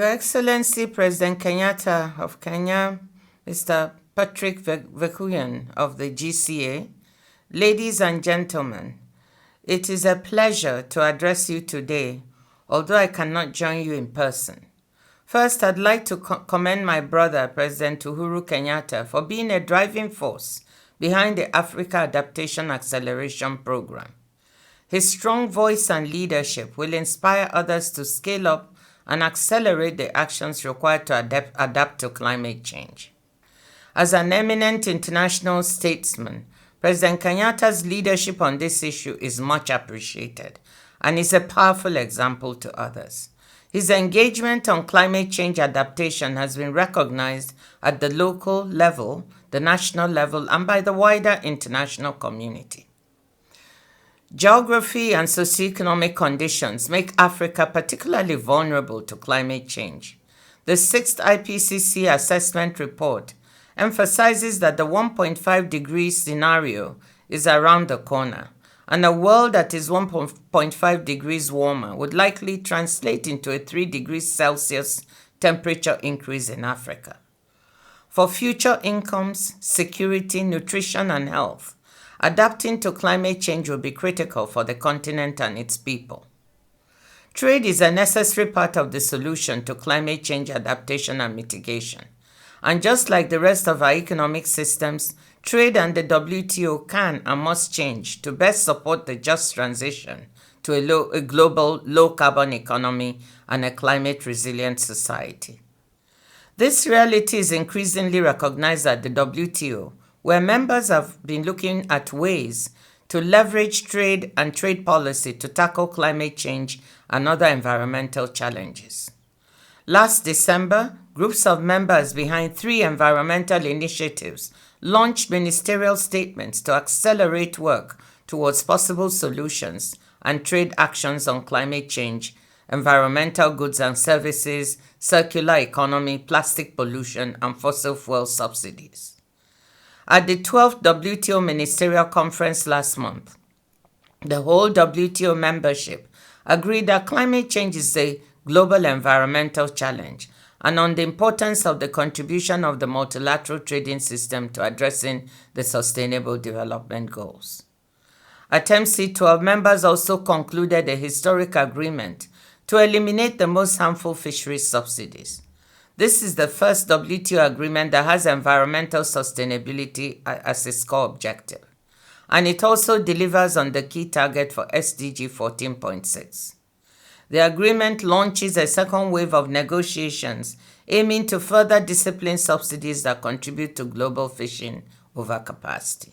Your Excellency President Kenyatta of Kenya, Mr. Patrick Vekuyan of the GCA, ladies and gentlemen, it is a pleasure to address you today, although I cannot join you in person. First, I'd like to commend my brother, President Uhuru Kenyatta, for being a driving force behind the Africa Adaptation Acceleration Program. His strong voice and leadership will inspire others to scale up and accelerate the actions required to adapt to climate change. As an eminent international statesman, President Kenyatta's leadership on this issue is much appreciated and is a powerful example to others. His engagement on climate change adaptation has been recognized at the local level, the national level, and by the wider international community. Geography and socioeconomic conditions make Africa particularly vulnerable to climate change. The 6th IPCC assessment report emphasizes that the 1.5 degrees scenario is around the corner, and a world that is 1.5 degrees warmer would likely translate into a 3 degrees Celsius temperature increase in Africa. For future incomes, security, nutrition, and health, adapting to climate change will be critical for the continent and its people. Trade is a necessary part of the solution to climate change adaptation and mitigation. And just like the rest of our economic systems, trade and the WTO can and must change to best support the just transition to a global low-carbon economy and a climate-resilient society. This reality is increasingly recognized at the WTO, where members have been looking at ways to leverage trade and trade policy to tackle climate change and other environmental challenges. Last December, groups of members behind 3 environmental initiatives launched ministerial statements to accelerate work towards possible solutions and trade actions on climate change, environmental goods and services, circular economy, plastic pollution, and fossil fuel subsidies. At the 12th WTO Ministerial Conference last month, the whole WTO membership agreed that climate change is a global environmental challenge and on the importance of the contribution of the multilateral trading system to addressing the Sustainable Development Goals. At MC12, members also concluded a historic agreement to eliminate the most harmful fisheries subsidies. This is the first WTO agreement that has environmental sustainability as its core objective, and it also delivers on the key target for SDG 14.6. The agreement launches a second wave of negotiations aiming to further discipline subsidies that contribute to global fishing overcapacity.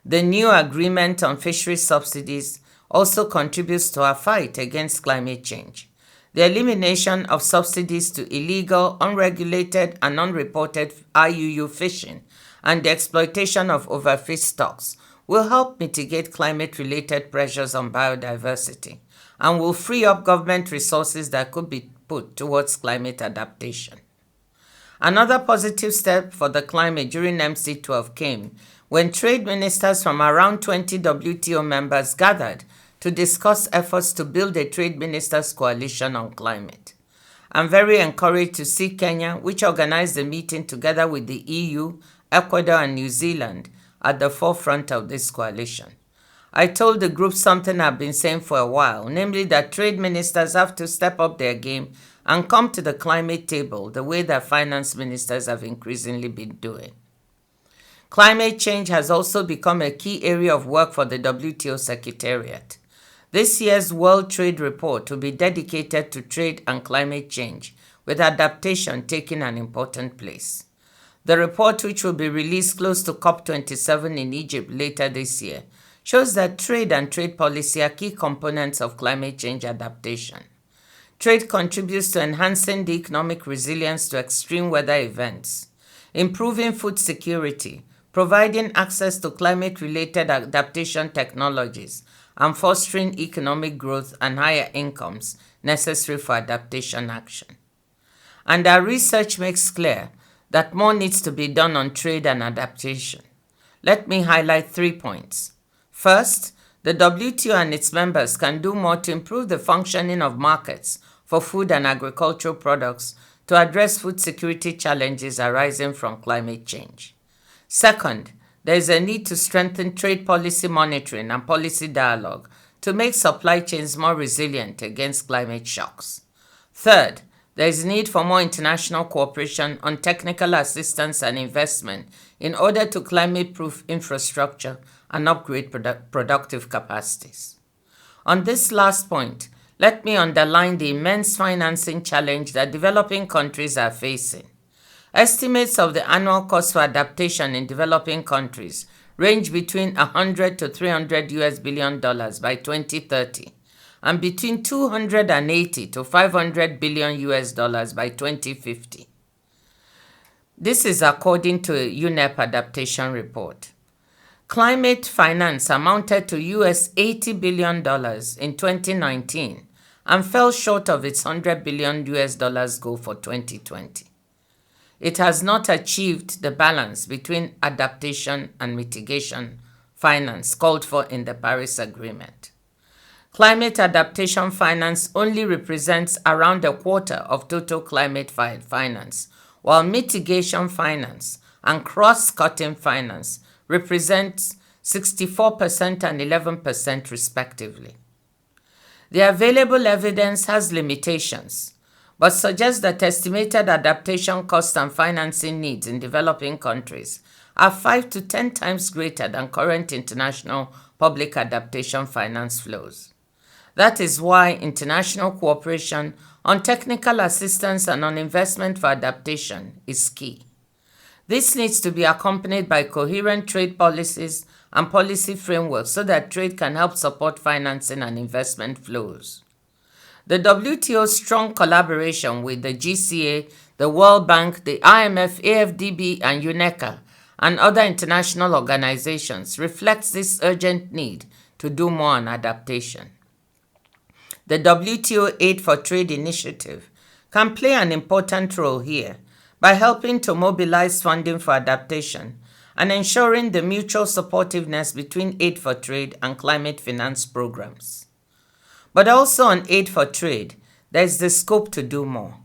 The new agreement on fisheries subsidies also contributes to our fight against climate change. The elimination of subsidies to illegal, unregulated, and unreported IUU fishing and the exploitation of overfished stocks will help mitigate climate-related pressures on biodiversity and will free up government resources that could be put towards climate adaptation. Another positive step for the climate during MC12 came when trade ministers from around 20 WTO members gathered to discuss efforts to build a trade ministers coalition on climate. I'm very encouraged to see Kenya, which organized the meeting together with the EU, Ecuador, and New Zealand, at the forefront of this coalition. I told the group something I've been saying for a while, namely that trade ministers have to step up their game and come to the climate table the way that finance ministers have increasingly been doing. Climate change has also become a key area of work for the WTO Secretariat. This year's World Trade Report will be dedicated to trade and climate change, with adaptation taking an important place. The report, which will be released close to COP27 in Egypt later this year, shows that trade and trade policy are key components of climate change adaptation. Trade contributes to enhancing the economic resilience to extreme weather events, improving food security, providing access to climate-related adaptation technologies, and fostering economic growth and higher incomes necessary for adaptation action. And our research makes clear that more needs to be done on trade and adaptation. Let me highlight 3 points. First, the WTO and its members can do more to improve the functioning of markets for food and agricultural products to address food security challenges arising from climate change. Second, there is a need to strengthen trade policy monitoring and policy dialogue to make supply chains more resilient against climate shocks. Third, there is need for more international cooperation on technical assistance and investment in order to climate-proof infrastructure and upgrade productive capacities. On this last point, let me underline the immense financing challenge that developing countries are facing. Estimates of the annual cost for adaptation in developing countries range between $100 to $300 billion by 2030 and between $280 to $500 billion by 2050. This is according to a UNEP adaptation report. Climate finance amounted to $80 billion in 2019 and fell short of its $100 billion goal for 2020. It has not achieved the balance between adaptation and mitigation finance called for in the Paris Agreement. Climate adaptation finance only represents around a quarter of total climate finance, while mitigation finance and cross-cutting finance represents 64% and 11% respectively. The available evidence has limitations, but suggests that estimated adaptation costs and financing needs in developing countries are 5 to 10 times greater than current international public adaptation finance flows. That is why international cooperation on technical assistance and on investment for adaptation is key. This needs to be accompanied by coherent trade policies and policy frameworks so that trade can help support financing and investment flows. The WTO's strong collaboration with the GCA, the World Bank, the IMF, AfDB, and UNECA, and other international organizations reflects this urgent need to do more on adaptation. The WTO Aid for Trade initiative can play an important role here by helping to mobilize funding for adaptation and ensuring the mutual supportiveness between Aid for Trade and climate finance programs. But also on Aid for Trade, there is the scope to do more.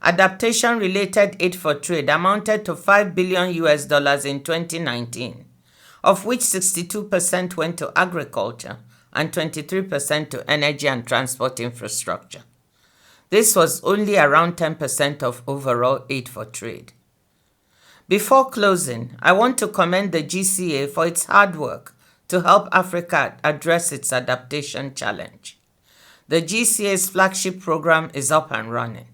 Adaptation-related Aid for Trade amounted to $5 billion in 2019, of which 62% went to agriculture and 23% to energy and transport infrastructure. This was only around 10% of overall Aid for Trade. Before closing, I want to commend the GCA for its hard work to help Africa address its adaptation challenge. The GCA's flagship program is up and running.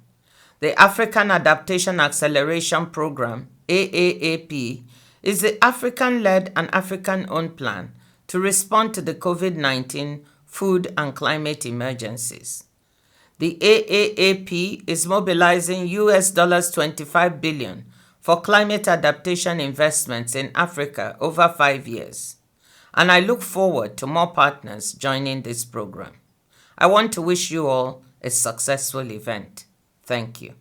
The African Adaptation Acceleration Program, AAAP, is the African-led and African-owned plan to respond to the COVID-19 food and climate emergencies. The AAAP is mobilizing $25 billion for climate adaptation investments in Africa over 5 years, and I look forward to more partners joining this program. I want to wish you all a successful event. Thank you.